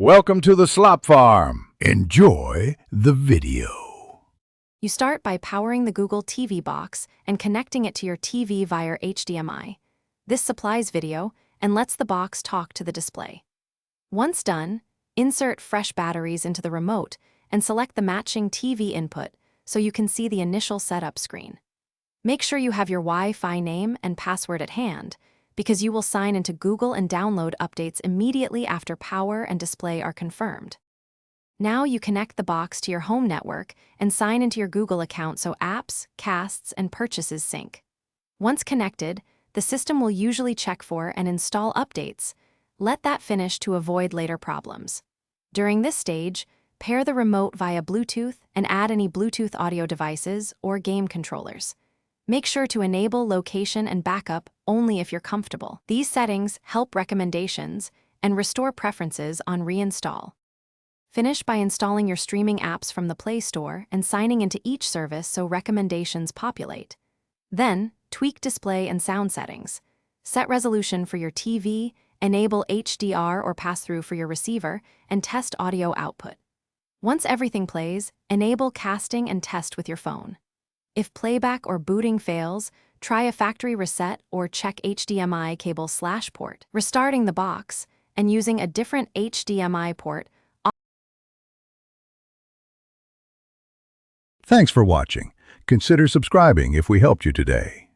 Welcome to the Slop Farm. Enjoy the video. You start by powering the Google TV box and connecting it to your TV via HDMI. This supplies video and lets the box talk to the display. Once done, insert fresh batteries into the remote and select the matching TV input so you can see the initial setup screen. Make sure you have your Wi-Fi name and password at hand, because you will sign into Google and download updates immediately after power and display are confirmed. Now you connect the box to your home network and sign into your Google account so apps, casts, and purchases sync. Once connected, the system will usually check for and install updates. Let that finish to avoid later problems. During this stage, pair the remote via Bluetooth and add any Bluetooth audio devices or game controllers. Make sure to enable location and backup only if you're comfortable. These settings help recommendations and restore preferences on reinstall. Finish by installing your streaming apps from the Play Store and signing into each service so recommendations populate. Then, tweak display and sound settings. Set resolution for your TV, enable HDR or pass-through for your receiver, and test audio output. Once everything plays, enable casting and test with your phone. If playback or booting fails, try a factory reset or check HDMI cable/port. Restarting the box and using a different HDMI port. Thanks for watching. Consider subscribing if we helped you today.